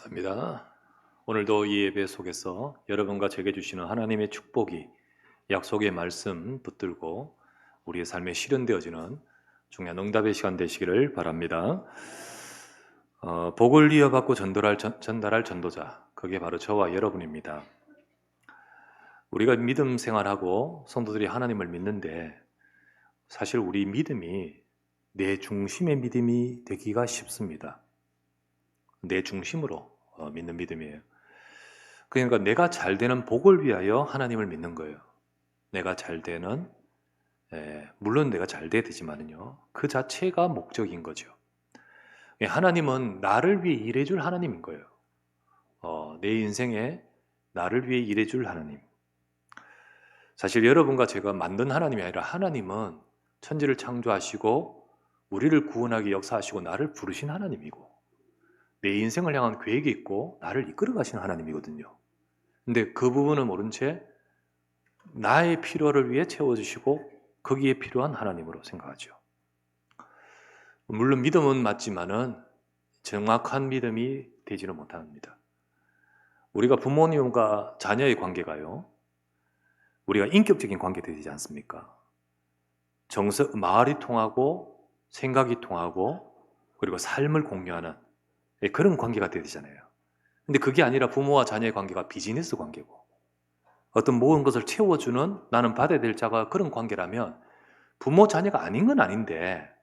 감사합니다. 오늘도 이 예배 속에서 여러분과 제게 주시는 하나님의 축복이 약속의 말씀 붙들고 우리의 삶에 실현되어지는 중요한 응답의 시간 되시기를 바랍니다. 복을 이어받고 전달할 전도자, 그게 바로 저와 여러분입니다. 우리가 믿음 생활하고 성도들이 하나님을 믿는데 사실 우리 믿음이 내 중심의 믿음이 되기가 쉽습니다. 내 중심으로 믿는 믿음이에요. 그러니까 내가 잘 되는 복을 위하여 하나님을 믿는 거예요. 내가 잘 되는, 물론 내가 잘 돼야 되지만은요, 그 자체가 목적인 거죠. 하나님은 나를 위해 일해줄 하나님인 거예요. 내 인생에 나를 위해 일해줄 하나님. 사실 여러분과 제가 만든 하나님이 아니라 하나님은 천지를 창조하시고 우리를 구원하기 역사하시고 나를 부르신 하나님이고 내 인생을 향한 계획이 있고 나를 이끌어 가시는 하나님이거든요. 근데 그 부분을 모른 채 나의 필요를 위해 채워주시고 거기에 필요한 하나님으로 생각하죠. 물론 믿음은 맞지만은 정확한 믿음이 되지는 못합니다. 우리가 부모님과 자녀의 관계가요, 우리가 인격적인 관계 되지 않습니까? 말이 통하고 생각이 통하고 그리고 삶을 공유하는 그런 관계가 돼야 되잖아요. 근데 그게 아니라 부모와 자녀의 관계가 비즈니스 관계고 어떤 모든 것을 채워주는 나는 받아야 될 자가 그런 관계라면 부모 자녀가 아닌 건 아닌데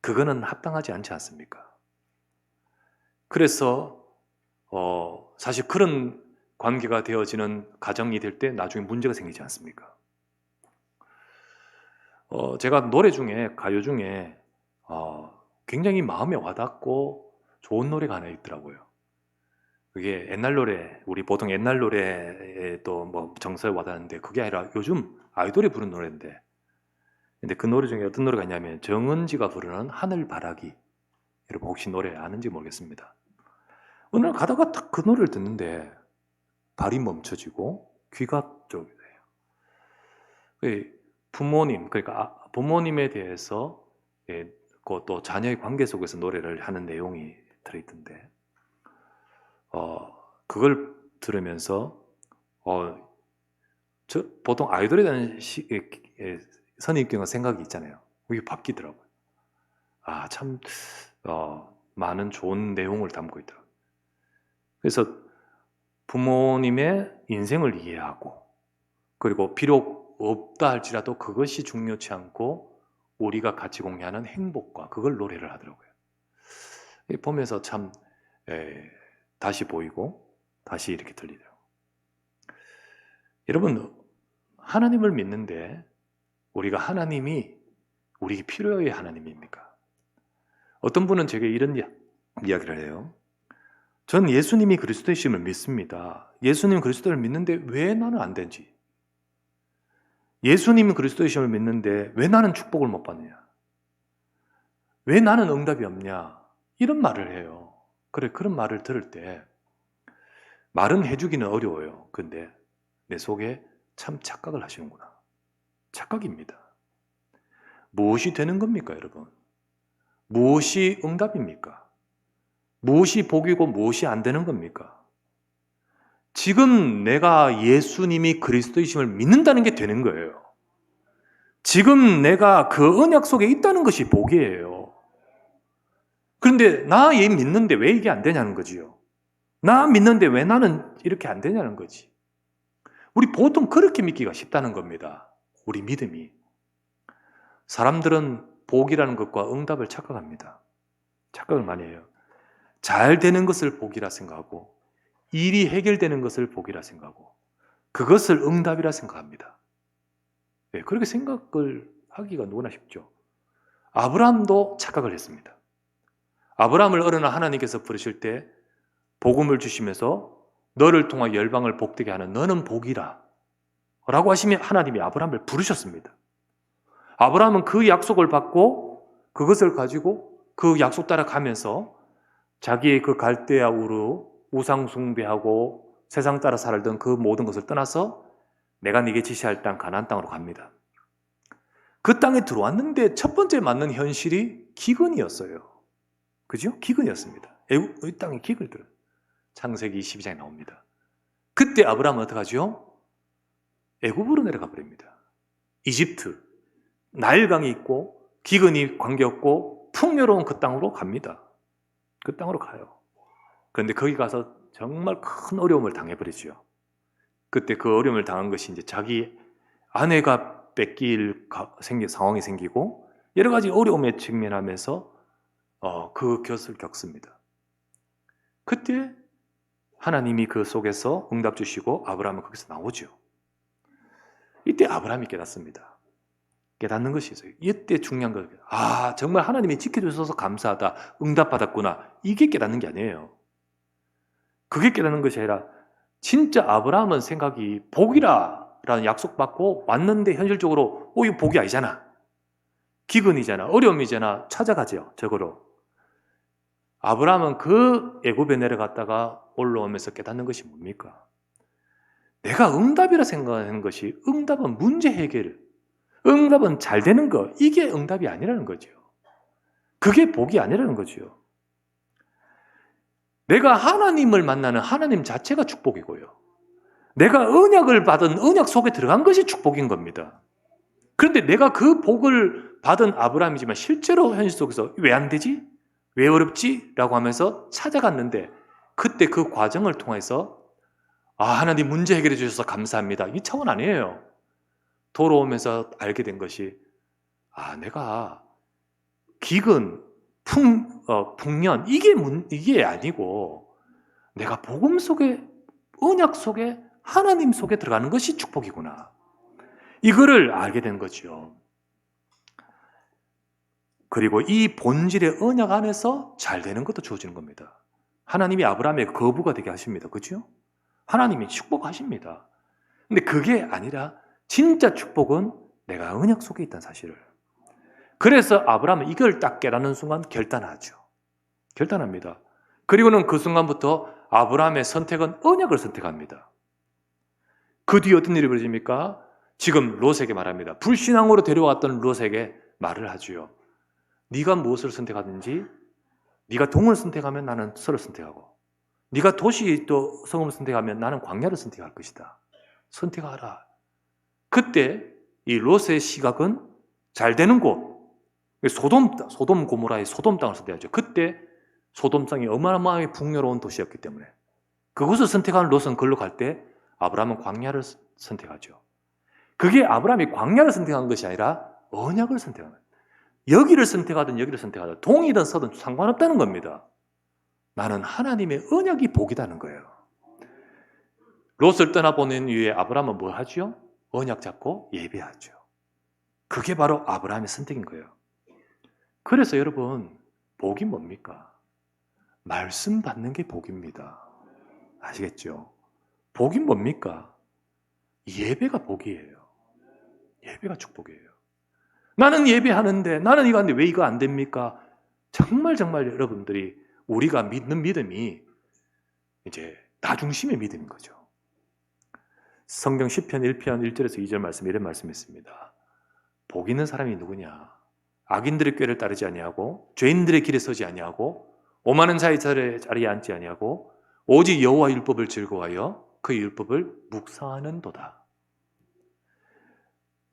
그거는 합당하지 않지 않습니까? 그래서 사실 그런 관계가 되어지는 가정이 될 때 나중에 문제가 생기지 않습니까? 제가 노래 중에 가요 중에 굉장히 마음에 와닿고 좋은 노래가 하나 있더라고요. 그게 옛날 노래, 우리 보통 옛날 노래에 또 뭐 정서에 와닿는데 그게 아니라 요즘 아이돌이 부른 노래인데, 근데 그 노래 중에 어떤 노래가 있냐면 정은지가 부르는 하늘바라기. 여러분 혹시 노래 아는지 모르겠습니다. 어느 날 가다가 딱 그 노래를 듣는데 발이 멈춰지고 귀가 쫄게 돼요. 부모님, 그러니까 부모님에 대해서 또 자녀의 관계 속에서 노래를 하는 내용이 들어있던데 그걸 들으면서 보통 아이돌에 대한 선입견과 생각이 있잖아요. 그게 바뀌더라고요. 참 많은 좋은 내용을 담고 있더라고요. 그래서 부모님의 인생을 이해하고 그리고 비록 없다 할지라도 그것이 중요치 않고 우리가 같이 공유하는 행복과 그걸 노래를 하더라고요. 보면서 참 다시 보이고 다시 이렇게 들리더라고요. 여러분, 하나님을 믿는데 우리가 하나님이 우리 필요의 하나님입니까? 어떤 분은 제게 이런 이야기를 해요. 전 예수님이 그리스도이심을 믿습니다. 예수님 그리스도를 믿는데 왜 나는 안 되지? 예수님이 그리스도이심을 믿는데 왜 나는 축복을 못 받느냐? 왜 나는 응답이 없냐? 이런 말을 해요. 그래, 그런 말을 들을 때 말은 해주기는 어려워요. 근데 내 속에 참 착각을 하시는구나. 착각입니다. 무엇이 되는 겁니까, 여러분? 무엇이 응답입니까? 무엇이 복이고 무엇이 안 되는 겁니까? 지금 내가 예수님이 그리스도이심을 믿는다는 게 되는 거예요. 지금 내가 그 언약 속에 있다는 것이 복이에요. 그런데 나 얘 믿는데 왜 이게 안 되냐는 거지요. 나 믿는데 왜 나는 이렇게 안 되냐는 거지. 우리 보통 그렇게 믿기가 쉽다는 겁니다. 우리 믿음이. 사람들은 복이라는 것과 응답을 착각합니다. 착각을 많이 해요. 잘 되는 것을 복이라 생각하고 일이 해결되는 것을 복이라 생각하고 그것을 응답이라 생각합니다. 그렇게 생각을 하기가 누구나 쉽죠. 아브라함도 착각을 했습니다. 아브라함을 어느 날 하나님께서 부르실 때 복음을 주시면서 너를 통하 열방을 복되게 하는 너는 복이라 라고 하시면 하나님이 아브라함을 부르셨습니다. 아브라함은 그 약속을 받고 그것을 가지고 그 약속 따라 가면서 자기의 그 갈대아 우르 우상 숭배하고 세상 따라 살던 그 모든 것을 떠나서 내가 네게 지시할 땅 가나안 땅으로 갑니다. 그 땅에 들어왔는데 첫 번째 맞는 현실이 기근이었어요. 그죠? 기근이었습니다. 이 땅에 기근이 들어요. 창세기 22장에 나옵니다. 그때 아브라함은 어떡하죠? 애굽으로 내려가 버립니다. 이집트, 나일강이 있고 기근이 관계없고 풍요로운 그 땅으로 갑니다. 그 땅으로 가요. 그런데 거기 가서 정말 큰 어려움을 당해버리죠. 그때 그 어려움을 당한 것이 이제 자기 아내가 뺏길 상황이 생기고 여러 가지 어려움에 직면하면서 그 것을 겪습니다. 그때 하나님이 그 속에서 응답 주시고 아브라함은 거기서 나오죠. 이때 아브라함이 깨닫습니다. 깨닫는 것이 있어요. 이때 중요한 거예요. 정말 하나님이 지켜주셔서 감사하다. 응답받았구나. 이게 깨닫는 게 아니에요. 그게 깨닫는 것이 아니라 진짜 아브라함은 생각이 복이라라는 약속받고 왔는데 현실적으로 이거 복이 아니잖아. 기근이잖아. 어려움이잖아. 찾아가죠. 저거로. 아브라함은 그 애굽에 내려갔다가 올라오면서 깨닫는 것이 뭡니까? 내가 응답이라 생각하는 것이 응답은 문제 해결, 응답은 잘 되는 것, 이게 응답이 아니라는 거죠. 그게 복이 아니라는 거죠. 내가 하나님을 만나는 하나님 자체가 축복이고요. 내가 언약을 받은 언약 속에 들어간 것이 축복인 겁니다. 그런데 내가 그 복을 받은 아브라함이지만 실제로 현실 속에서 왜 안 되지? 왜 어렵지? 라고 하면서 찾아갔는데 그때 그 과정을 통해서 하나님 문제 해결해 주셔서 감사합니다. 이 차원 아니에요. 돌아오면서 알게 된 것이 내가 기근, 풍년 이게 아니고 내가 복음 속에 언약 속에 하나님 속에 들어가는 것이 축복이구나. 이거를 알게 된 거죠. 그리고 이 본질의 언약 안에서 잘 되는 것도 주어지는 겁니다. 하나님이 아브라함의 거부가 되게 하십니다. 그렇죠? 하나님이 축복하십니다. 근데 그게 아니라 진짜 축복은 내가 언약 속에 있다는 사실을. 그래서 아브라함은 이걸 딱 깨닫는 순간 결단하죠. 결단합니다. 그리고는 그 순간부터 아브라함의 선택은 언약을 선택합니다. 그 뒤에 어떤 일이 벌어집니까? 지금 롯에게 말합니다. 불신앙으로 데려왔던 롯에게 말을 하지요. 네가 무엇을 선택하든지 네가 동을 선택하면 나는 서를 선택하고 네가 도시 또 성읍을 선택하면 나는 광야를 선택할 것이다. 선택하라. 그때 이 롯의 시각은 잘 되는 곳, 소돔 고모라의 소돔 땅을 선택하죠. 그때 소돔 땅이 어마어마하게 풍요로운 도시였기 때문에 그곳을 선택한 롯은 그걸로 갈 때 아브라함은 광야를 선택하죠. 그게 아브라함이 광야를 선택한 것이 아니라 언약을 선택하는 거예요. 여기를 선택하든 여기를 선택하든 동이든 서든 상관없다는 겁니다. 나는 하나님의 언약이 복이다는 거예요. 롯을 떠나보낸 이후에 아브라함은 뭐 하죠? 언약 잡고 예배하죠. 그게 바로 아브라함의 선택인 거예요. 그래서 여러분, 복이 뭡니까? 말씀 받는 게 복입니다. 아시겠죠? 복이 뭡니까? 예배가 복이에요. 예배가 축복이에요. 나는 예배하는데, 나는 이거 하는데 왜 이거 안 됩니까? 정말 여러분들이 우리가 믿는 믿음이 이제 나 중심의 믿음인 거죠. 성경 시편 1편 1절에서 2절 말씀 이런 말씀이 있습니다. 복 있는 사람이 누구냐? 악인들의 꾀를 따르지 아니하고 죄인들의 길에 서지 아니하고 오만한 자의 자리에 앉지 아니하고 오직 여호와 율법을 즐거워하여 그 율법을 묵상하는도다.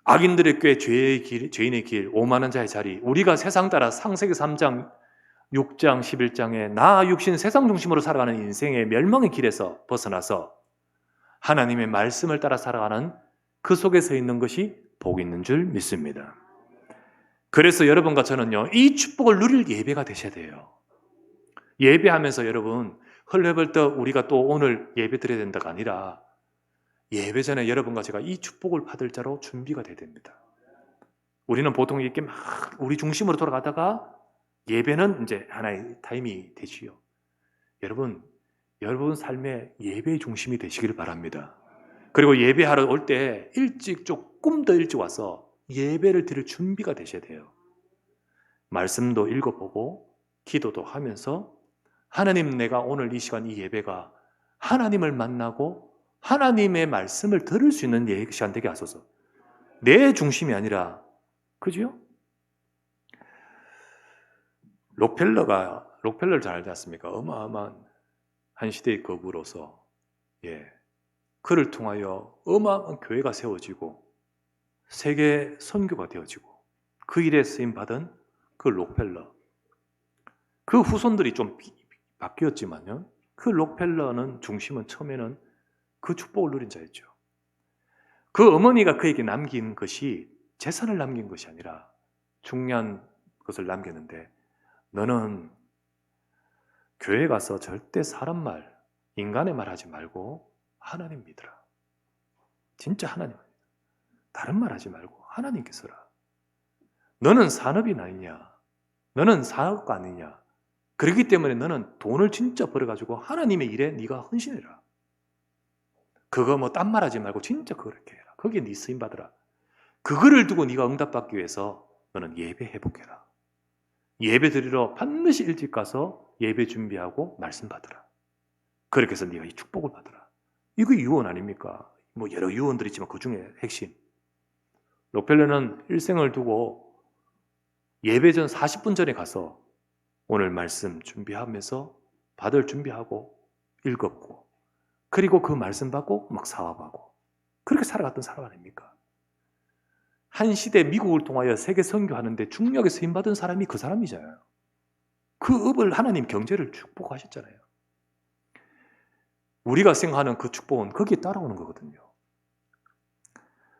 악인들의 꾀, 죄인의 길, 오만한 자의 자리, 우리가 세상 따라 창세기 3장, 6장, 11장에 나 육신 세상 중심으로 살아가는 인생의 멸망의 길에서 벗어나서 하나님의 말씀을 따라 살아가는 그 속에 서 있는 것이 복 있는 줄 믿습니다. 그래서 여러분과 저는요, 이 축복을 누릴 예배가 되셔야 돼요. 예배하면서 여러분, 헐레벌떡 우리가 또 오늘 예배 드려야 된다가 아니라 예배 전에 여러분과 제가 이 축복을 받을 자로 준비가 돼야 됩니다. 우리는 보통 이렇게 막 우리 중심으로 돌아가다가 예배는 이제 하나의 타임이 되지요. 여러분 삶의 예배의 중심이 되시기를 바랍니다. 그리고 예배하러 올 때 조금 더 일찍 와서 예배를 드릴 준비가 되셔야 돼요. 말씀도 읽어보고 기도도 하면서 하나님, 내가 오늘 이 시간 이 예배가 하나님을 만나고 하나님의 말씀을 들을 수 있는 시간 되게 하소서. 내 중심이 아니라, 그죠? 록펠러를 잘 알지 않습니까? 어마어마한 한 시대의 거부로서 그를 통하여 어마어마한 교회가 세워지고 세계 선교가 되어지고 그 일에 쓰임받은 그 록펠러, 그 후손들이 좀 바뀌었지만요, 그 록펠러는 중심은 처음에는 그 축복을 누린 자였죠. 그 어머니가 그에게 남긴 것이 재산을 남긴 것이 아니라 중요한 것을 남겼는데, 너는 교회 가서 절대 사람 말, 인간의 말 하지 말고 하나님 믿으라. 진짜 하나님, 다른 말 하지 말고 하나님께 서라. 너는 산업인 아니냐, 너는 사업가 아니냐, 그렇기 때문에 너는 돈을 진짜 벌어가지고 하나님의 일에 네가 헌신해라. 그거 뭐 딴 말 하지 말고 진짜 그렇게 해라. 거기에 네 쓰임 받으라. 그거를 두고 네가 응답받기 위해서 너는 예배 회복해라. 예배 드리러 반드시 일찍 가서 예배 준비하고 말씀 받으라. 그렇게 해서 네가 이 축복을 받으라. 이거 유언 아닙니까? 뭐 여러 유언들이 있지만 그 중에 핵심. 록펠러는 일생을 두고 예배 전 40분 전에 가서 오늘 말씀 준비하면서 받을 준비하고 읽었고, 그리고 그 말씀 받고 막 사업하고 그렇게 살아갔던 사람 아닙니까? 한 시대 미국을 통하여 세계 선교하는데 중요하게 쓰임받은 사람이 그 사람이잖아요. 그 업을 하나님 경제를 축복하셨잖아요. 우리가 생각하는 그 축복은 거기에 따라오는 거거든요.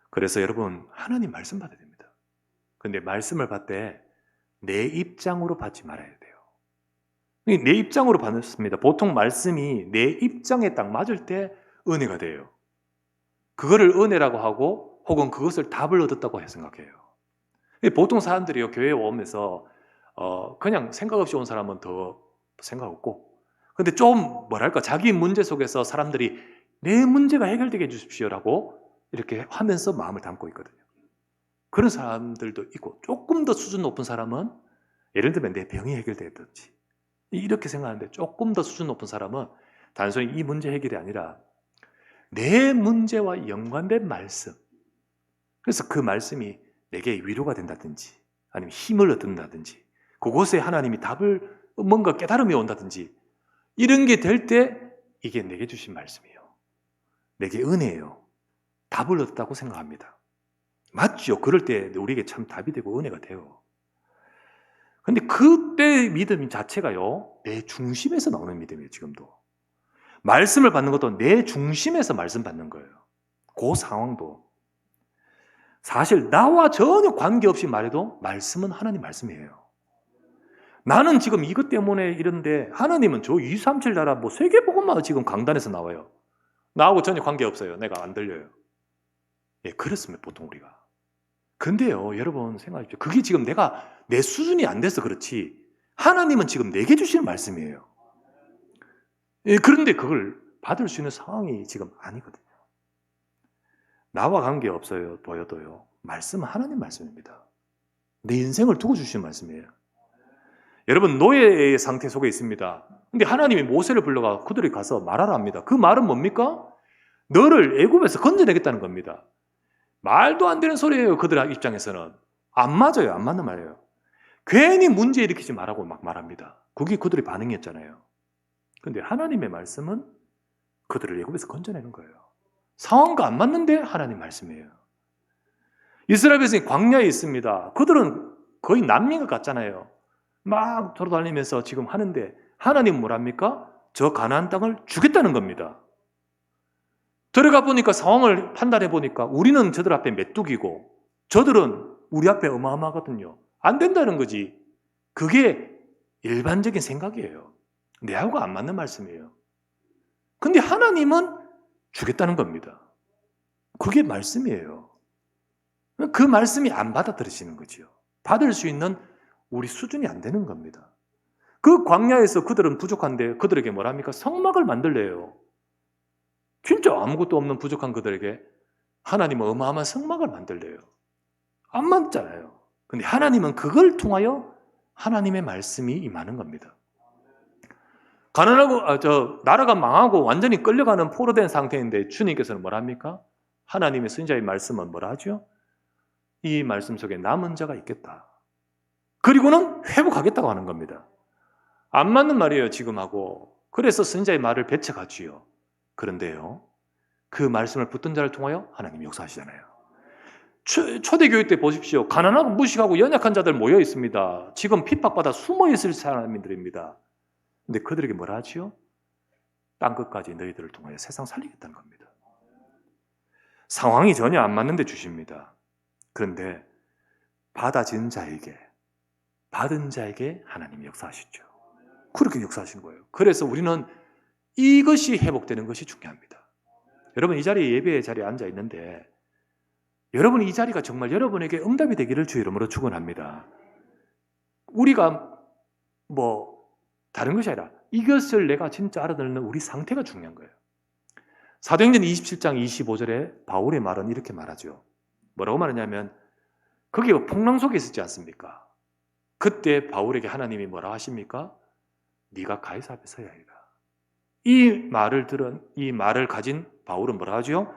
그래서 여러분, 하나님 말씀 받아야 됩니다. 근데 말씀을 받을 때 내 입장으로 받지 말아야 돼요. 내 입장으로 받습니다. 보통 말씀이 내 입장에 딱 맞을 때 은혜가 돼요. 그거를 은혜라고 하고 혹은 그것을 답을 얻었다고 생각해요. 보통 사람들이요, 교회에 오면서 그냥 생각 없이 온 사람은 더 생각 없고, 근데 좀 뭐랄까 자기 문제 속에서 사람들이 내 문제가 해결되게 해주십시오라고 이렇게 하면서 마음을 담고 있거든요. 그런 사람들도 있고, 조금 더 수준 높은 사람은 예를 들면 내 병이 해결되든지 이렇게 생각하는데, 조금 더 수준 높은 사람은 단순히 이 문제 해결이 아니라 내 문제와 연관된 말씀, 그래서 그 말씀이 내게 위로가 된다든지 아니면 힘을 얻는다든지 그곳에 하나님이 답을 뭔가 깨달음이 온다든지 이런 게 될 때 이게 내게 주신 말씀이에요. 내게 은혜예요. 답을 얻었다고 생각합니다. 맞죠? 그럴 때 우리에게 참 답이 되고 은혜가 돼요. 근데 그때 믿음 자체가요, 내 중심에서 나오는 믿음이에요. 지금도 말씀을 받는 것도 내 중심에서 말씀 받는 거예요. 그 상황도 사실 나와 전혀 관계없이 말해도 말씀은 하나님 말씀이에요. 나는 지금 이것 때문에 이런데 하나님은 저 237 나라 뭐 세계복음만 지금 강단에서 나와요. 나하고 전혀 관계없어요. 내가 안 들려요. 그렇습니다. 보통 우리가. 근데요, 여러분 생각해보십시오. 그게 지금 내 수준이 안 돼서 그렇지 하나님은 지금 내게 주시는 말씀이에요. 그런데 그걸 받을 수 있는 상황이 지금 아니거든요. 나와 관계없어요. 보여도요, 말씀은 하나님 말씀입니다. 내 인생을 두고 주시는 말씀이에요. 여러분, 노예의 상태 속에 있습니다. 근데 하나님이 모세를 불러가 그들이 가서 말하라 합니다. 그 말은 뭡니까? 너를 애굽에서 건져내겠다는 겁니다. 말도 안 되는 소리예요. 그들 입장에서는 안 맞아요. 안 맞는 말이에요. 괜히 문제 일으키지 말라고 막 말합니다. 그게 그들의 반응이었잖아요. 근데 하나님의 말씀은 그들을 애굽에서 건져내는 거예요. 상황과 안 맞는데 하나님 말씀이에요. 이스라엘 백성이 광야에 있습니다. 그들은 거의 난민 같잖아요. 막 돌아다니면서 지금 하는데 하나님은 뭐랍니까? 저 가나안 땅을 주겠다는 겁니다. 들어가 보니까 상황을 판단해 보니까 우리는 저들 앞에 메뚜기고 저들은 우리 앞에 어마어마하거든요. 안 된다는 거지. 그게 일반적인 생각이에요. 내하고 안 맞는 말씀이에요. 근데 하나님은 주겠다는 겁니다. 그게 말씀이에요. 그 말씀이 안 받아들여지는 거죠. 받을 수 있는 우리 수준이 안 되는 겁니다. 그 광야에서 그들은 부족한데 그들에게 뭐랍니까? 성막을 만들래요. 진짜 아무것도 없는 부족한 그들에게 하나님은 어마어마한 성막을 만들래요. 안 맞잖아요. 근데 하나님은 그걸 통하여 하나님의 말씀이 임하는 겁니다. 가난하고 나라가 망하고 완전히 끌려가는 포로된 상태인데 주님께서는 뭐랍니까? 하나님의 선지자의 말씀은 뭐라 하죠? 이 말씀 속에 남은 자가 있겠다. 그리고는 회복하겠다고 하는 겁니다. 안 맞는 말이에요, 지금하고. 그래서 선지자의 말을 배척하지요. 그런데요, 그 말씀을 붙든 자를 통하여 하나님이 역사하시잖아요. 초대교회 때 보십시오. 가난하고 무식하고 연약한 자들 모여 있습니다. 지금 핍박받아 숨어 있을 사람들입니다. 근데 그들에게 뭐라 하지요? 땅끝까지 너희들을 통하여 세상 살리겠다는 겁니다. 상황이 전혀 안 맞는데 주십니다. 그런데 받은 자에게 하나님이 역사하시죠. 그렇게 역사하신 거예요. 그래서 우리는 이것이 회복되는 것이 중요합니다. 여러분, 이 자리에 예배의 자리에 앉아 있는데 여러분, 이 자리가 정말 여러분에게 응답이 되기를 주 이름으로 축원합니다. 우리가 다른 것이 아니라 이것을 내가 진짜 알아듣는 우리 상태가 중요한 거예요. 사도행전 27장 25절에 바울의 말은 이렇게 말하죠. 뭐라고 말하냐면 거기가 풍랑 속에 있었지 않습니까? 그때 바울에게 하나님이 뭐라 하십니까? 네가 가이사 앞에 서야 하리라. 이 말을 가진 바울은 뭐라 하죠?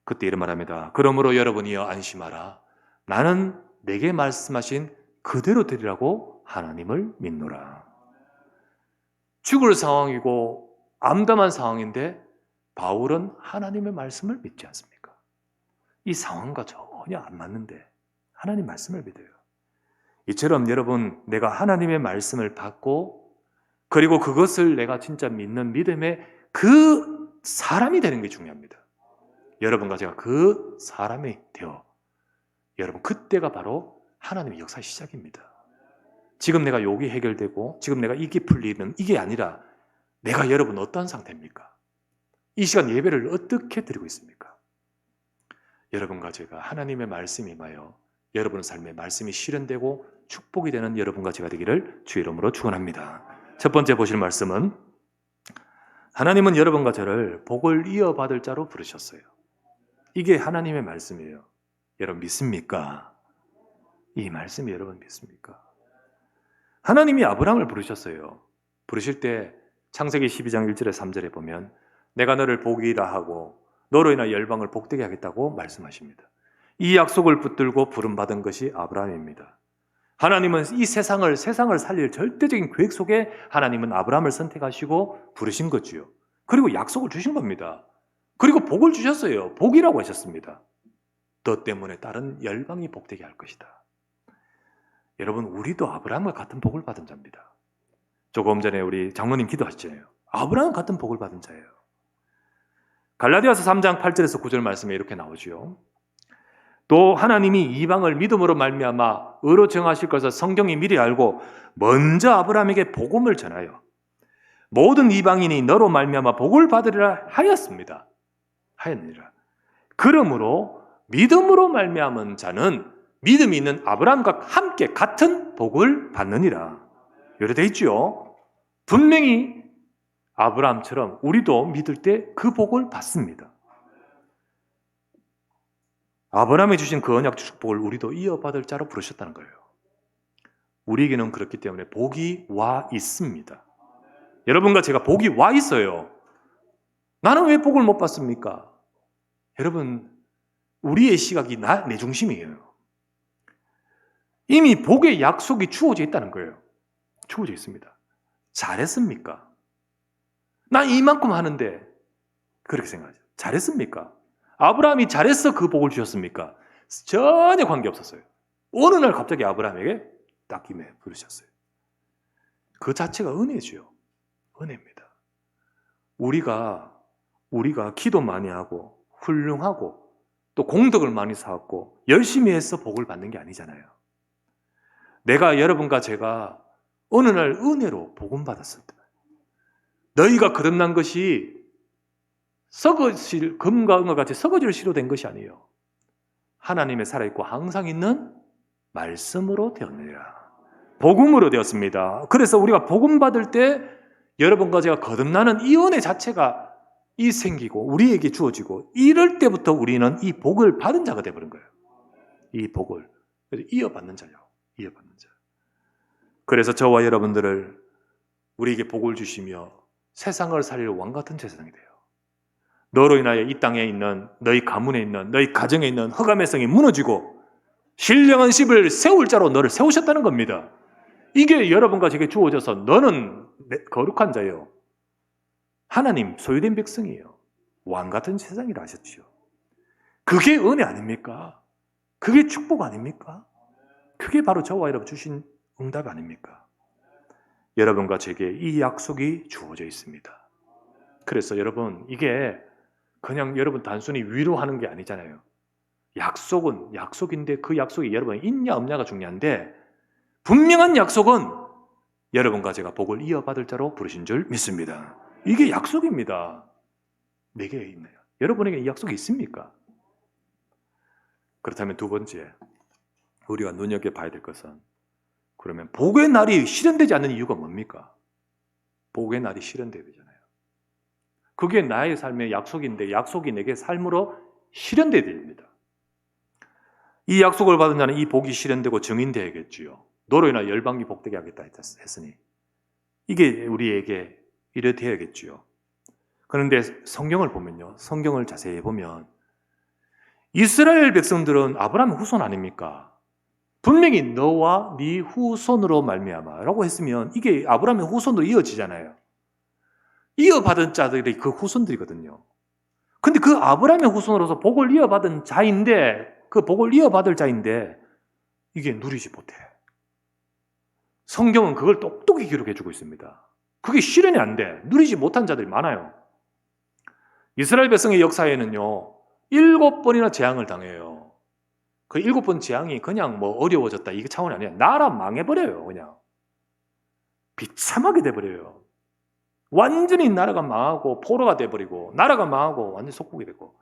그때 이런 말합니다. 그러므로 여러분이여 안심하라. 나는 내게 말씀하신 그대로 되리라고 하나님을 믿노라. 죽을 상황이고 암담한 상황인데 바울은 하나님의 말씀을 믿지 않습니까? 이 상황과 전혀 안 맞는데 하나님 말씀을 믿어요. 이처럼 여러분, 내가 하나님의 말씀을 받고 그리고 그것을 내가 진짜 믿는 믿음의 그 사람이 되는 게 중요합니다. 여러분과 제가 그 사람이 되어 여러분, 그때가 바로 하나님의 역사의 시작입니다. 지금 내가 욕이 해결되고 지금 내가 이게 풀리는 이게 아니라 내가 여러분 어떠한 상태입니까? 이 시간 예배를 어떻게 드리고 있습니까? 여러분과 제가 하나님의 말씀이 임하여 여러분의 삶에 말씀이 실현되고 축복이 되는 여러분과 제가 되기를 주 이름으로 축원합니다. 첫 번째 보실 말씀은 하나님은 여러분과 저를 복을 이어받을 자로 부르셨어요. 이게 하나님의 말씀이에요. 여러분 믿습니까? 이 말씀이 여러분 믿습니까? 하나님이 아브라함을 부르셨어요. 부르실 때 창세기 12장 1절에 3절에 보면 내가 너를 복이라 하고 너로 인하여 열방을 복되게 하겠다고 말씀하십니다. 이 약속을 붙들고 부름받은 것이 아브라함입니다. 하나님은 이 세상을 살릴 절대적인 계획 속에 하나님은 아브라함을 선택하시고 부르신 거지요. 그리고 약속을 주신 겁니다. 그리고 복을 주셨어요. 복이라고 하셨습니다. 너 때문에 다른 열방이 복되게 할 것이다. 여러분, 우리도 아브라함과 같은 복을 받은 자입니다. 조금 전에 우리 장로님 기도하셨잖아요. 아브라함 같은 복을 받은 자예요. 갈라디아서 3장 8절에서 9절 말씀에 이렇게 나오죠. 또 하나님이 이방을 믿음으로 말미암아 의로 정하실 것을 성경이 미리 알고 먼저 아브라함에게 복음을 전하여 모든 이방인이 너로 말미암아 복을 받으리라 하였습니다. 하였느니라. 그러므로 믿음으로 말미암은 자는 믿음이 있는 아브라함과 함께 같은 복을 받느니라. 이렇게 되어 있죠. 분명히 아브라함처럼 우리도 믿을 때 그 복을 받습니다. 아브라함이 주신 그 언약 축복을 우리도 이어받을 자로 부르셨다는 거예요. 우리에게는 그렇기 때문에 복이 와 있습니다. 여러분과 제가 복이 와 있어요. 나는 왜 복을 못 받습니까? 여러분, 우리의 시각이 내 중심이에요. 이미 복의 약속이 주어져 있다는 거예요. 주어져 있습니다. 잘했습니까? 난 이만큼 하는데 그렇게 생각하죠. 잘했습니까? 아브라함이 잘해서 그 복을 주셨습니까? 전혀 관계없었어요. 어느 날 갑자기 아브라함에게 딱 임해 부르셨어요. 그 자체가 은혜죠. 은혜입니다. 우리가 기도 많이 하고 훌륭하고 또 공덕을 많이 쌓았고 열심히 해서 복을 받는 게 아니잖아요. 내가 여러분과 제가 어느 날 은혜로 복음 받았을 때 너희가 거듭난 것이 썩어질 금과 은과 같이 썩어질 시로 된 것이 아니에요. 하나님의 살아있고 항상 있는 말씀으로 되었느니라. 복음으로 되었습니다. 그래서 우리가 복음 받을 때 여러분과 제가 거듭나는 이 은혜 자체가 생기고 우리에게 주어지고 이럴 때부터 우리는 이 복을 받은 자가 되어버린 거예요. 이 복을 이어받는 자요. 이어받는 자. 그래서 저와 여러분들을 우리에게 복을 주시며 세상을 살릴 왕 같은 제사장이 돼요. 너로 인하여 이 땅에 있는 너희 가문에 있는 너희 가정에 있는 흑암의성이 무너지고 신령한 집을 세울 자로 너를 세우셨다는 겁니다. 이게 여러분과 제게 주어져서 너는 거룩한 자요. 하나님 소유된 백성이에요. 왕 같은 세상이라 하셨죠. 그게 은혜 아닙니까? 그게 축복 아닙니까? 그게 바로 저와 여러분 주신 응답 아닙니까? 여러분과 제게 이 약속이 주어져 있습니다. 그래서 여러분, 이게 그냥 여러분 단순히 위로하는 게 아니잖아요. 약속은 약속인데 그 약속이 여러분이 있냐 없냐가 중요한데, 분명한 약속은 여러분과 제가 복을 이어받을 자로 부르신 줄 믿습니다. 이게 약속입니다. 내게 있네요. 여러분에게 이 약속이 있습니까? 그렇다면 두 번째, 우리가 눈여겨봐야 될 것은, 그러면 복의 날이 실현되지 않는 이유가 뭡니까? 복의 날이 실현되어야 되잖아요. 그게 나의 삶의 약속인데 약속이 내게 삶으로 실현되어야 됩니다. 이 약속을 받은 자는 이 복이 실현되고 증인되어야겠지요. 너로 인하여 열방이 복되게 하겠다 했으니 이게 우리에게 이래 되어야겠지요. 그런데 성경을 보면요, 성경을 자세히 보면 이스라엘 백성들은 아브라함 후손 아닙니까? 분명히 너와 네 후손으로 말미암아라고 했으면 이게 아브라함의 후손으로 이어지잖아요. 이어받은 자들이 그 후손들이거든요. 근데 그 아브라함의 후손으로서 복을 이어받은 자인데, 그 복을 이어받을 자인데 이게 누리지 못해. 성경은 그걸 똑똑히 기록해주고 있습니다. 그게 실현이 안 돼. 누리지 못한 자들이 많아요. 이스라엘 백성의 역사에는요, 7번이나 재앙을 당해요. 그 7번 재앙이 그냥 뭐 어려워졌다 이게 차원이 아니에요. 나라 망해버려요. 그냥 비참하게 돼버려요. 완전히 나라가 망하고 포로가 돼버리고, 나라가 망하고 완전 속국이 되고,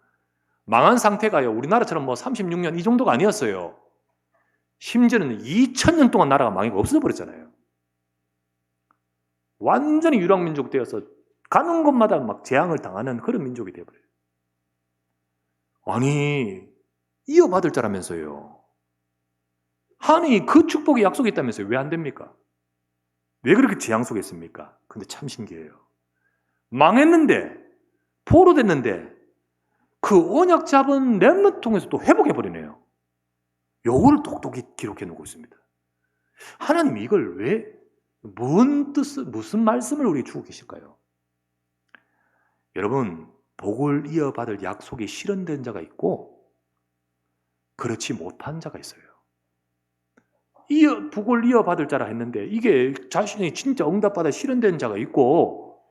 망한 상태가요, 우리나라처럼 뭐 36년 이 정도가 아니었어요. 심지어는 2000년 동안 나라가 망하고 없어져 버렸잖아요. 완전히 유랑민족 되어서 가는 곳마다 막 재앙을 당하는 그런 민족이 되어버려요. 아니, 이어받을 자라면서요. 하나님이 그 축복의 약속이 있다면서요. 왜 안 됩니까? 왜 그렇게 재앙 속에 있습니까? 근데 참 신기해요. 망했는데, 포로 됐는데 그 언약 잡은 렘넌트 통해서 또 회복해버리네요. 요거를 똑똑히 기록해 놓고 있습니다. 하나님이 이걸 왜, 뭔 뜻, 무슨 말씀을 우리에게 주고 계실까요? 여러분, 복을 이어받을 약속이 실현된 자가 있고 그렇지 못한 자가 있어요. 복을 이어받을 자라 했는데 이게 자신이 진짜 응답받아 실현된 자가 있고,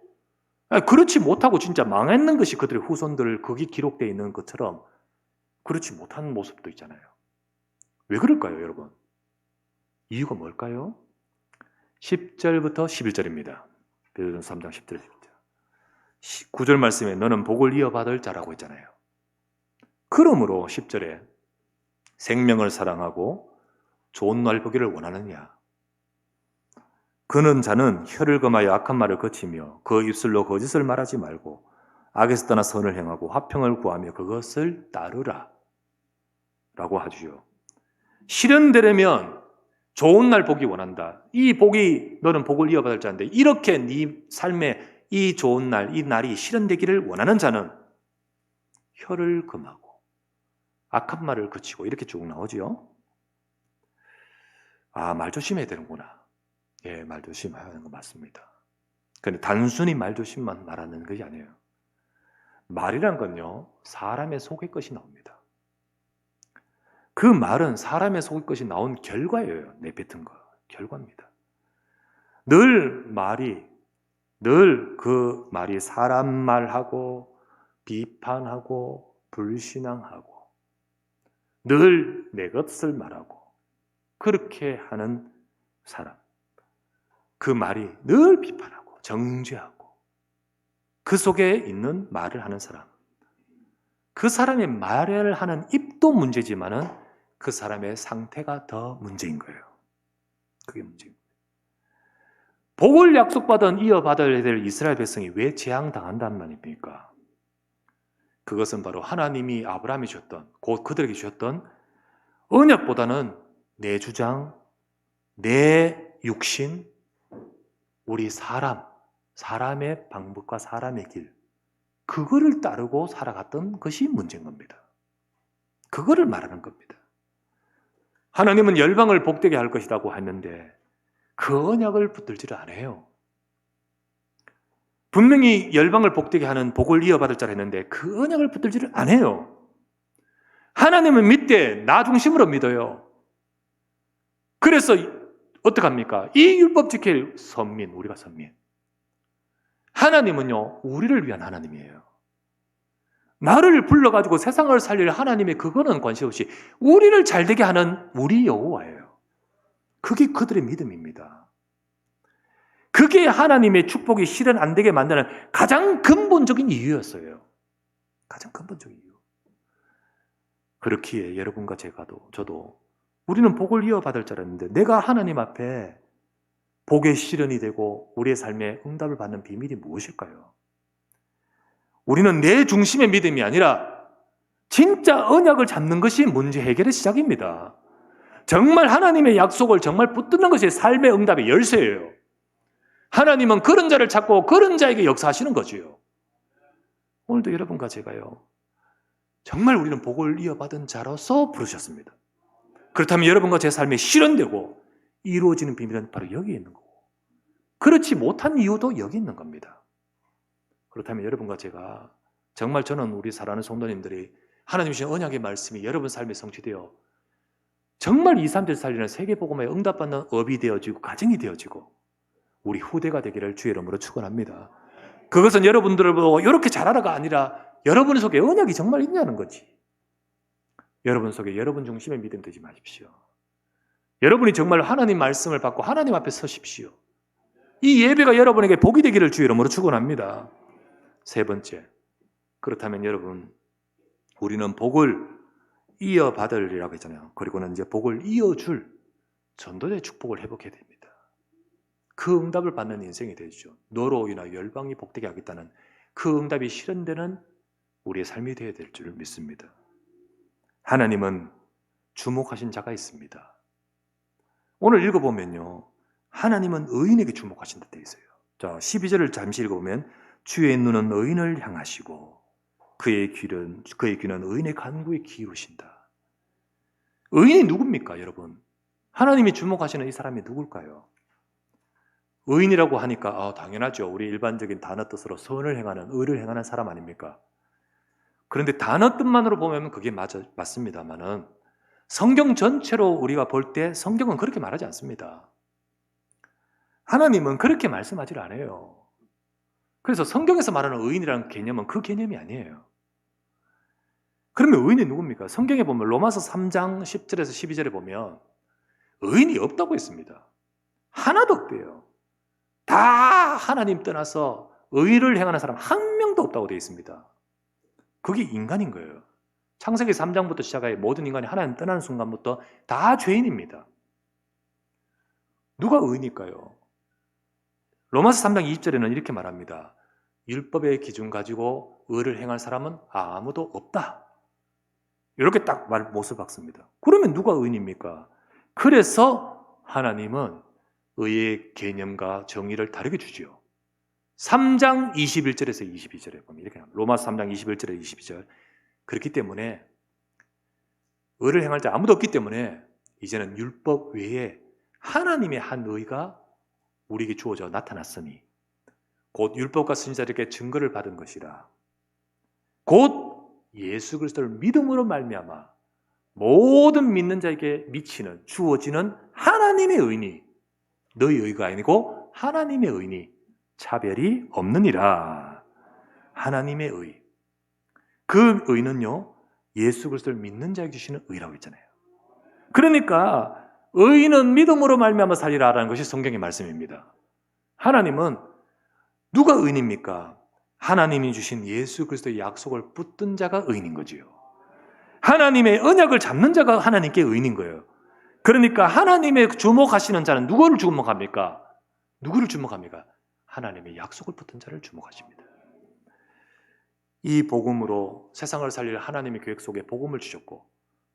그렇지 못하고 진짜 망했는 것이 그들의 후손들, 거기 기록되어 있는 것처럼 그렇지 못한 모습도 있잖아요. 왜 그럴까요, 여러분? 이유가 뭘까요? 10절부터 11절입니다. 베드로전서 3장 10절 11절. 9절 말씀에 너는 복을 이어받을 자라고 했잖아요. 그러므로 10절에 생명을 사랑하고 좋은 날 보기를 원하느냐? 그는 자는 혀를 금하여 악한 말을 거치며 그 입술로 거짓을 말하지 말고 악에서 떠나 선을 행하고 화평을 구하며 그것을 따르라 라고 하지요. 실현되려면 좋은 날 보기 원한다. 이 복이, 너는 복을 이어받을 자인데 이렇게 네 삶에 이 좋은 날, 이 날이 실현되기를 원하는 자는 혀를 금하고 악한 말을 그치고, 이렇게 쭉 나오지요. 아, 말 조심해야 되는구나. 예, 말 조심해야 하는 거 맞습니다. 그런데 단순히 말 조심만 말하는 것이 아니에요. 말이란 건요, 사람의 속의 것이 나옵니다. 그 말은 사람의 속의 것이 나온 결과예요. 내뱉은 거, 결과입니다. 늘 그 말이 사람 말하고 비판하고 불신앙하고 늘 내 것을 말하고 그렇게 하는 사람, 그 말이 늘 비판하고 정죄하고 그 속에 있는 말을 하는 사람, 그 사람의 말을 하는 입도 문제지만은 그 사람의 상태가 더 문제인 거예요. 그게 문제입니다. 복을 약속받은 이어받아야 될 이스라엘 백성이 왜 재앙당한단 말입니까? 그것은 바로 하나님이 아브라함이 주셨던, 곧 그들에게 주셨던 언약보다는 내 주장, 내 육신, 우리 사람의 방법과 사람의 길, 그거를 따르고 살아갔던 것이 문제인 겁니다. 그거를 말하는 겁니다. 하나님은 열방을 복되게 할 것이라고 했는데 그 언약을 붙들지를 않아요. 분명히 열방을 복되게 하는 복을 이어받을 자라 했는데 그 언약을 붙들지를 안 해요. 하나님은 믿되 나 중심으로 믿어요. 그래서 어떡합니까? 이 율법 지킬 선민, 우리가 선민. 하나님은요, 우리를 위한 하나님이에요. 나를 불러가지고 세상을 살릴 하나님의 그거는 관심 없이 우리를 잘되게 하는 우리 여호와예요. 그게 그들의 믿음입니다. 그게 하나님의 축복이 실현 안 되게 만드는 가장 근본적인 이유였어요. 가장 근본적인 이유. 그렇기에 여러분과 저도 우리는 복을 이어받을 줄 알았는데 내가 하나님 앞에 복의 실현이 되고 우리의 삶에 응답을 받는 비밀이 무엇일까요? 우리는 내 중심의 믿음이 아니라 진짜 언약을 잡는 것이 문제 해결의 시작입니다. 정말 하나님의 약속을 정말 붙드는 것이 삶의 응답의 열쇠예요. 하나님은 그런 자를 찾고 그런 자에게 역사하시는 거지요. 오늘도 여러분과 제가요, 정말 우리는 복을 이어받은 자로서 부르셨습니다. 그렇다면 여러분과 제 삶에 실현되고 이루어지는 비밀은 바로 여기에 있는 거고, 그렇지 못한 이유도 여기 있는 겁니다. 그렇다면 여러분과 제가 정말 저는 우리 사랑하는 성도님들이 하나님 주신 언약의 말씀이 여러분 삶에 성취되어 정말 2, 3절 살리는 세계복음에 응답받는 업이 되어지고 가정이 되어지고 우리 후대가 되기를 주의 이름으로 축원합니다. 그것은 여러분들을 보고 이렇게 잘하라가 아니라 여러분 속에 언약이 정말 있냐는 거지. 여러분 속에 여러분 중심의 믿음 되지 마십시오. 여러분이 정말 하나님 말씀을 받고 하나님 앞에 서십시오. 이 예배가 여러분에게 복이 되기를 주의 이름으로 축원합니다. 세 번째, 그렇다면 여러분, 우리는 복을 이어받으리라고 했잖아요. 그리고는 이제 복을 이어줄 전도자의 축복을 회복해야 됩니다. 그 응답을 받는 인생이 되죠. 너로 인하 열방이 복되게 하겠다는 그 응답이 실현되는 우리의 삶이 되어야 될 줄 믿습니다. 하나님은 주목하신 자가 있습니다. 오늘 읽어보면요, 하나님은 의인에게 주목하신다 되어 있어요. 자, 12절을 잠시 읽어보면 주의 눈은 의인을 향하시고 그의 귀는 의인의 간구에 기울이신다. 의인이 누굽니까, 여러분? 하나님이 주목하시는 이 사람이 누굴까요? 의인이라고 하니까 당연하죠. 우리 일반적인 단어 뜻으로 선을 행하는, 의를 행하는 사람 아닙니까? 그런데 단어 뜻만으로 보면 그게 맞습니다만은 성경 전체로 우리가 볼 때 성경은 그렇게 말하지 않습니다. 하나님은 그렇게 말씀하지 않아요. 그래서 성경에서 말하는 의인이라는 개념은 그 개념이 아니에요. 그러면 의인이 누굽니까? 성경에 보면 로마서 3장 10절에서 12절에 보면 의인이 없다고 했습니다. 하나도 없대요. 다 하나님 떠나서 의를 행하는 사람 한 명도 없다고 되어 있습니다. 그게 인간인 거예요. 창세기 3장부터 시작하여 모든 인간이 하나님 떠나는 순간부터 다 죄인입니다. 누가 의인일까요? 로마서 3장 20절에는 이렇게 말합니다. 율법의 기준 가지고 의를 행할 사람은 아무도 없다. 이렇게 딱 못을 박습니다. 그러면 누가 의인입니까? 그래서 하나님은 의의 개념과 정의를 다르게 주지요. 3장 21절에서 22절에 보면 이렇게 합니다. 로마서 3장 21절에서 22절. 그렇기 때문에 의를 행할 자 아무도 없기 때문에 이제는 율법 외에 하나님의 한 의가 우리에게 주어져 나타났으니 곧 율법과 선지자들에게 증거를 받은 것이라. 곧 예수 그리스도를 믿음으로 말미암아 모든 믿는 자에게 미치는 주어지는 하나님의 의니, 너희 의가 아니고 하나님의 의니 차별이 없느니라. 하나님의 의. 그 의는요, 예수 그리스도를 믿는 자에게 주시는 의라고 했잖아요. 그러니까 의인은 믿음으로 말미암아 살리라라는 것이 성경의 말씀입니다. 하나님은 누가 의인입니까? 하나님이 주신 예수 그리스도의 약속을 붙든 자가 의인인 거지요. 하나님의 언약을 잡는 자가 하나님께 의인인 거예요. 그러니까 하나님의 주목하시는 자는 누구를 주목합니까? 누구를 주목합니까? 하나님의 약속을 붙든 자를 주목하십니다. 이 복음으로 세상을 살릴 하나님의 계획 속에 복음을 주셨고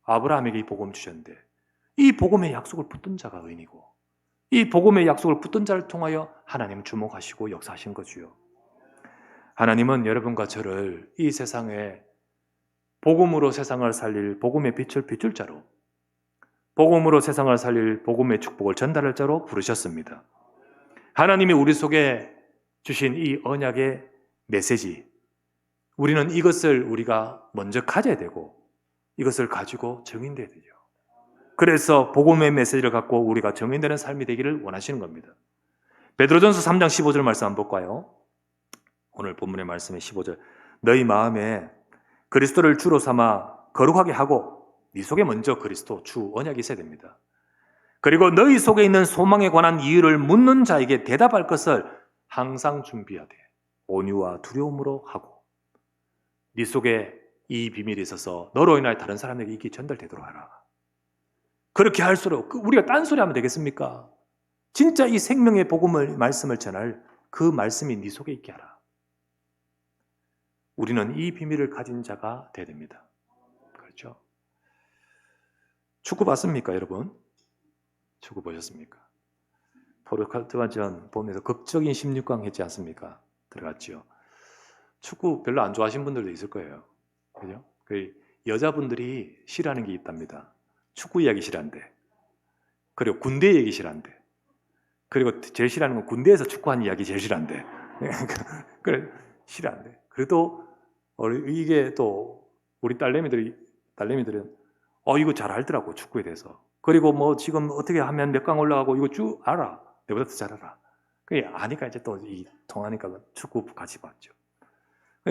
아브라함에게 이 복음을 주셨는데 이 복음의 약속을 붙든 자가 의인이고 이 복음의 약속을 붙든 자를 통하여 하나님은 주목하시고 역사하신 거지요. 하나님은 여러분과 저를 이 세상에 복음으로 세상을 살릴 복음의 빛을 비출 자로, 복음으로 세상을 살릴 복음의 축복을 전달할 자로 부르셨습니다. 하나님이 우리 속에 주신 이 언약의 메시지, 우리는 이것을 우리가 먼저 가져야 되고 이것을 가지고 증인돼야 되죠. 그래서 복음의 메시지를 갖고 우리가 증인되는 삶이 되기를 원하시는 겁니다. 베드로전서 3장 15절 말씀 한번 볼까요? 오늘 본문의 말씀의 15절. 너희 마음에 그리스도를 주로 삼아 거룩하게 하고 네 속에 먼저 그리스도 주 언약이 있어야 됩니다. 그리고 너희 속에 있는 소망에 관한 이유를 묻는 자에게 대답할 것을 항상 준비하되 온유와 두려움으로 하고 네 속에 이 비밀이 있어서 너로 인하여 다른 사람에게 이게 전달되도록 하라. 그렇게 할수록 우리가 딴소리 하면 되겠습니까? 진짜 이 생명의 복음을 말씀을 전할 그 말씀이 네 속에 있게 하라. 우리는 이 비밀을 가진 자가 되어야 됩니다. 그렇죠? 축구 봤습니까, 여러분? 축구 보셨습니까? 포르투갈전 보면서 극적인 16강 했지 않습니까? 들어갔죠. 축구 별로 안 좋아하시는 분들도 있을 거예요. 그죠? 그 여자분들이 싫어하는 게 있답니다. 축구 이야기 싫어한대. 그리고 군대 얘기 싫어한대. 그리고 제일 싫어하는 건 군대에서 축구하는 이야기 제일 싫어한대. 그래, 싫어한대. 그래도 이게 또 우리 딸내미들은 이거 잘 알더라고, 축구에 대해서. 그리고 뭐 지금 어떻게 하면 몇 강 올라가고 이거 쭉 알아. 내보다 더 잘 알아. 그게 아니까 이제 또 통하니까 축구 같이 봤죠.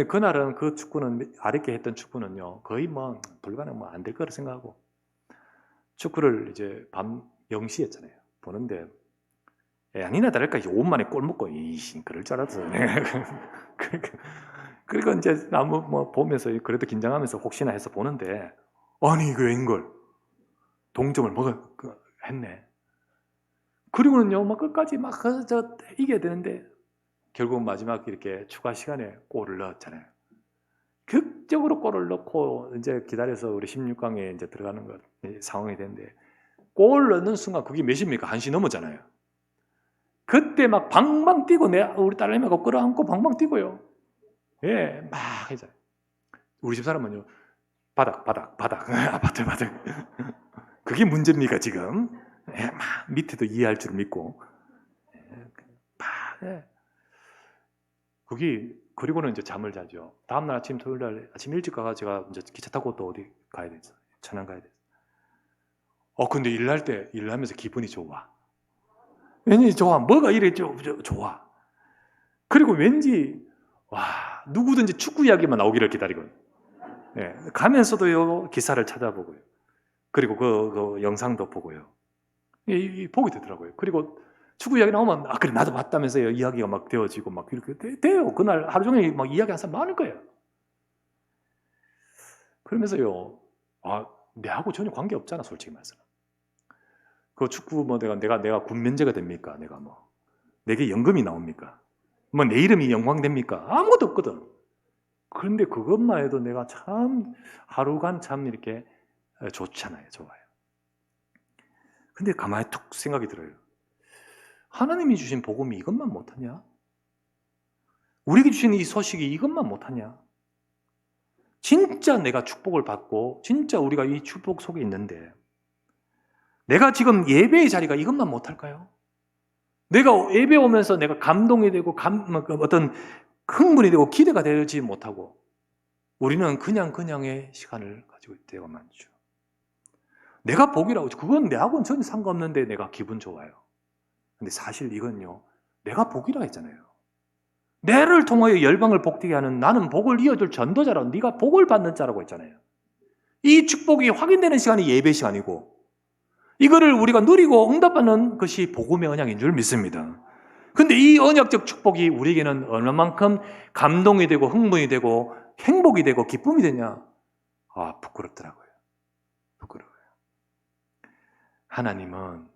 그날은 그 축구는 아랫게 했던 축구는요 거의 뭐 불가능 안 될 거라 생각하고 축구를 이제 밤 0시였잖아요. 보는데 아니나 다를까 이제 5분 만에 골 먹고 그럴 줄 알았어. 그리고 이제 나무 뭐 보면서 그래도 긴장하면서 혹시나 해서 보는데 아니 그 웬걸 동점을 했네. 그리고는요 막 끝까지 막 이겨야 되는데 결국 마지막 이렇게 추가 시간에 골을 넣었잖아요. 극적으로 골을 넣고 이제 기다려서 우리 16강에 이제 들어가는 상황이 됐는데 골 넣는 순간 그게 몇입니까? 1시 넘었잖아요. 그때 막 방방 뛰고 우리 딸내미가 끌어안고 방방 뛰고요. 예, 막 해서 우리 집 사람은요 바닥 아파트 바닥 그게 문제입니까 지금? 예, 막 밑에도 이해할 줄 믿고 예. 그리고는 이제 잠을 자죠. 다음날 아침 토요일날 아침 일찍 가서 제가 이제 기차 타고 또 어디 가야 돼서 천안 가야 돼서. 근데 일하면서 기분이 좋아. 왠지 좋아. 뭐가 이래 좋아. 그리고 왠지 누구든지 축구 이야기만 나오기를 기다리고. 예, 가면서도요 기사를 찾아보고요. 그리고 그 영상도 보고요. 보게 되더라고요. 그리고 축구 이야기 나오면 그래 나도 봤다면서요. 이야기가 막 되어지고 막 이렇게 돼요. 그날 하루 종일 막 이야기하는 사람 많을 거예요. 그러면서요 내하고 전혀 관계 없잖아 솔직히 말해서. 그 축구 뭐 내가 군 면제가 됩니까? 내게 연금이 나옵니까? 뭐 내 이름이 영광됩니까? 아무것도 없거든. 그런데 그것만 해도 내가 참 하루간 참 이렇게 좋잖아요. 좋아요. 근데 가만히 툭 생각이 들어요. 하나님이 주신 복음이 이것만 못하냐? 우리에게 주신 이 소식이 이것만 못하냐? 진짜 내가 축복을 받고 진짜 우리가 이 축복 속에 있는데 내가 지금 예배의 자리가 이것만 못할까요? 내가 예배 오면서 내가 감동이 되고 어떤 흥분이 되고 기대가 되지 못하고 우리는 그냥의 시간을 가지고 있을 때가 많죠. 내가 복이라고 그건 내하고는 전혀 상관없는데 내가 기분 좋아요. 근데 사실 이건요 내가 복이라 했잖아요. 내를 통하여 열방을 복되게 하는 나는 복을 이어줄 전도자라고 네가 복을 받는 자라고 했잖아요. 이 축복이 확인되는 시간이 예배 시간이고 이거를 우리가 누리고 응답받는 것이 복음의 언약인 줄 믿습니다. 근데 이 언약적 축복이 우리에게는 얼마만큼 감동이 되고 흥분이 되고 행복이 되고 기쁨이 되냐? 부끄럽더라고요. 부끄러워요. 하나님은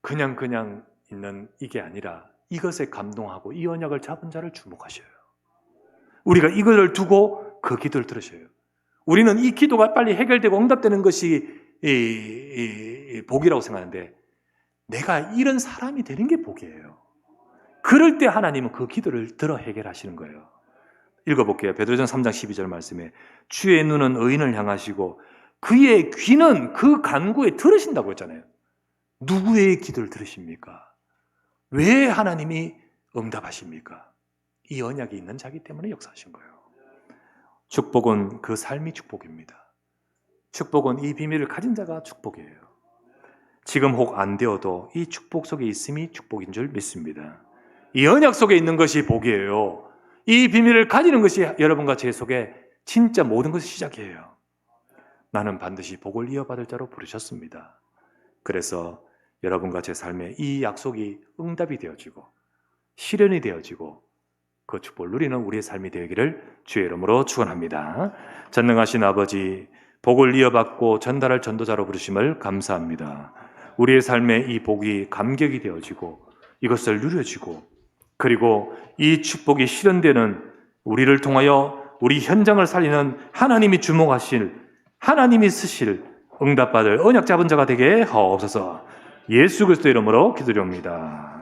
그냥 있는 이게 아니라 이것에 감동하고 이 언약을 잡은 자를 주목하셔요. 우리가 이걸 두고 그 기도를 들으셔요. 우리는 이 기도가 빨리 해결되고 응답되는 것이 복이라고 생각하는데 내가 이런 사람이 되는 게 복이에요. 그럴 때 하나님은 그 기도를 들어 해결하시는 거예요. 읽어볼게요. 베드로전서 3장 12절 말씀에 주의 눈은 의인을 향하시고 그의 귀는 그 간구에 들으신다고 했잖아요. 누구의 기도를 들으십니까? 왜 하나님이 응답하십니까? 이 언약이 있는 자기 때문에 역사하신 거예요. 축복은 그 삶이 축복입니다. 축복은 이 비밀을 가진 자가 축복이에요. 지금 혹 안 되어도 이 축복 속에 있음이 축복인 줄 믿습니다. 이 언약 속에 있는 것이 복이에요. 이 비밀을 가지는 것이 여러분과 제 속에 진짜 모든 것의 시작이에요. 나는 반드시 복을 이어받을 자로 부르셨습니다. 그래서 여러분과 제 삶에 이 약속이 응답이 되어지고 실현이 되어지고 그 축복을 누리는 우리의 삶이 되기를 주의 이름으로 축원합니다. 전능하신 아버지, 복을 이어받고 전달할 전도자로 부르심을 감사합니다. 우리의 삶에 이 복이 감격이 되어지고 이것을 누려지고 그리고 이 축복이 실현되는 우리를 통하여 우리 현장을 살리는 하나님이 주목하실 하나님이 쓰실 응답받을 언약 잡은 자가 되게 하옵소서. 예수 그리스도 이름으로 기도드립니다.